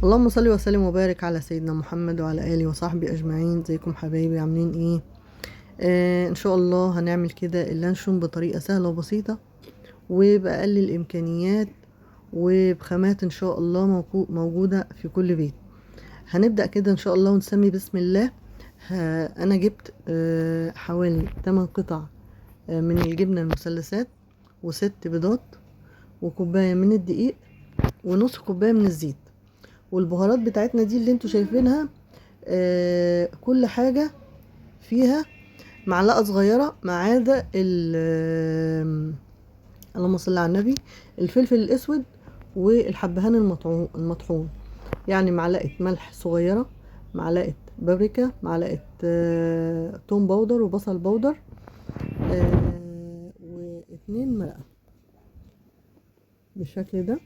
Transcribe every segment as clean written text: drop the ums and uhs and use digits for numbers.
اللهم صل وسلم وبارك على سيدنا محمد وعلى آله وصحبه أجمعين. ازيكم حبايبي؟ عاملين ايه؟ ان شاء الله هنعمل كده اللانشون بطريقة سهلة وبسيطة وبأقل الإمكانيات وبخامات ان شاء الله موجودة في كل بيت. هنبدأ كده ان شاء الله ونسمي بسم الله. انا جبت حوالي 8 قطع من الجبنة المثلثات، وست بيضات، وكوباية من الدقيق، ونص كوباية من الزيت. والبهارات بتاعتنا دي اللي انتوا شايفينها، كل حاجة فيها معلقة صغيرة ما عدا اللهم صل على النبي، الفلفل الأسود والحبهان المطحون. يعني معلقة ملح صغيرة، معلقة بابريكا، معلقة توم باودر وبصل باودر، واتنين مرقة بالشكل ده،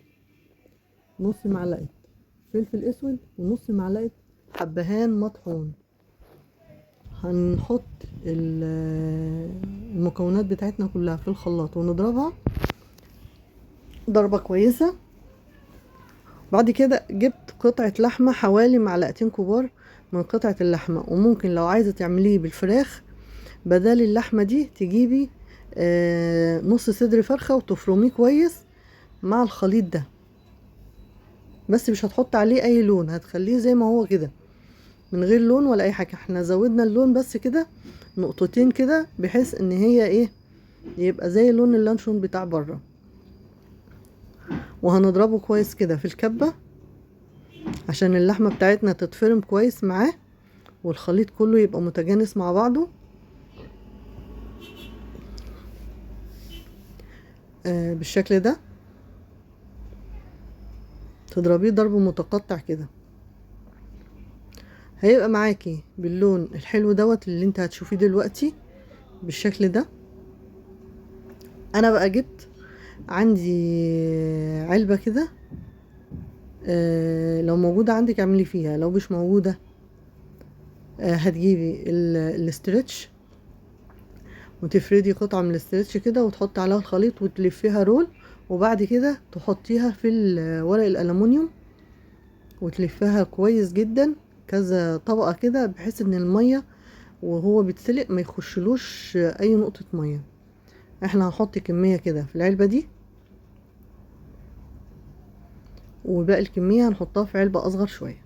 نص معلقة فلفل أسود ونص معلقة حبهان مطحون. هنحط المكونات بتاعتنا كلها في الخلاط ونضربها ضربة كويسة. بعد كده جبت قطعة لحمة، حوالي معلقتين كبار من قطعة اللحمة. وممكن لو عايزة تعمليه بالفراخ، بدل اللحمة دي تجيبي نص صدر فرخة وتفرميه كويس مع الخليط ده، بس مش هتحط عليه اي لون، هتخليه زي ما هو كده من غير لون ولا اي حاجة. احنا زودنا اللون بس كده نقطتين كده، بحيث ان هي ايه، يبقى زي لون اللانشون بتاع بره. وهنضربه كويس كده في الكبة عشان اللحمة بتاعتنا تتفرم كويس معاه، والخليط كله يبقى متجانس مع بعضه. بالشكل ده تضربيه ضرب متقطع كده، هيبقى معاكي باللون الحلو دوت اللي انت هتشوفيه دلوقتي بالشكل ده. انا بقى جبت عندي علبة كده، لو موجودة عندك اعملي فيها، لو مش موجودة هتجيبي الاسترتش وتفردي قطعة من الاسترتش كده وتحطي عليها الخليط وتلفيها رول، وبعد كده تحطيها في ورق الألمونيوم وتلفها كويس جدا كذا طبقة كده، بحيث ان المية وهو بيتسلق ما يخشلوش اي نقطة مية. احنا هنحط كمية كده في العلبة دي، وباقي الكمية هنحطها في علبة اصغر شوية.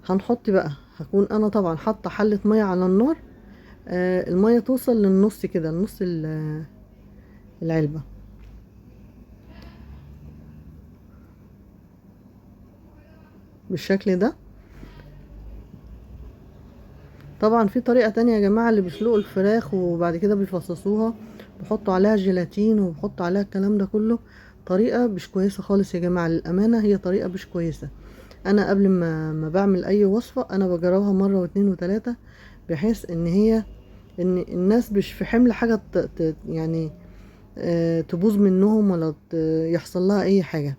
هنحط بقى، هكون انا طبعا حاطة حلة مية على النار، المية توصل للنص كده، لنص العلبة بالشكل ده. طبعا في طريقة تانية يا جماعة، اللي بيسلقوا الفراخ وبعد كده بيفصصوها، بيحطوا عليها جيلاتين وبيحطوا عليها الكلام ده كله. طريقة مش كويسة خالص يا جماعة، للأمانة هي طريقة مش كويسة. أنا قبل ما بعمل أي وصفة أنا بجربها مرة واتنين وتلاتة، بحيث إن هي إن الناس مش في حمل حاجة يعني تبوظ منهم ولا يحصل لها أي حاجة.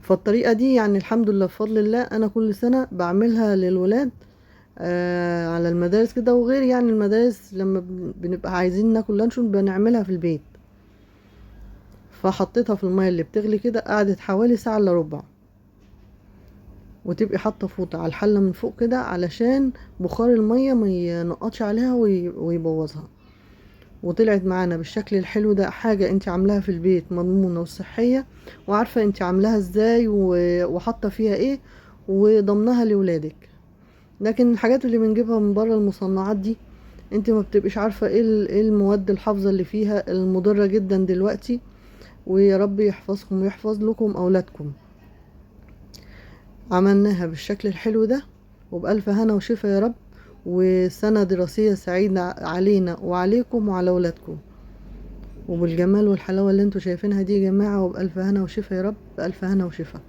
فالطريقة دي يعني الحمد لله بفضل الله أنا كل سنة بعملها للولاد على المدارس كده، وغير يعني المدارس لما بنبقى عايزين ناكل لانشون بنعملها في البيت. فحطيتها في المية اللي بتغلي كده، قعدت حوالي ساعة الا ربع، وتبقي حاطه فوطة على الحلة من فوق كده علشان بخار المية ما ينقطش عليها ويبوظها. وطلعت معانا بالشكل الحلو ده، حاجة انت عاملاها في البيت مضمونة وصحية، وعارفة انت عاملاها ازاي وحاطة فيها ايه، وضمنها لولادك. لكن الحاجات اللي بنجيبها من بره المصنعات دي، انت ما بتبقيش عارفة ايه المواد الحافظة اللي فيها المضرة جدا دلوقتي. ويا رب يحفظكم ويحفظ لكم اولادكم. عملناها بالشكل الحلو ده وبألف هنا وشفا يا رب، وسنة دراسية سعيدة علينا وعليكم وعلى اولادكم، وبالجمال والحلاوة اللي انتوا شايفينها دي يا جماعة، وبألف هنا وشفا يا رب، بألف هنا وشفا.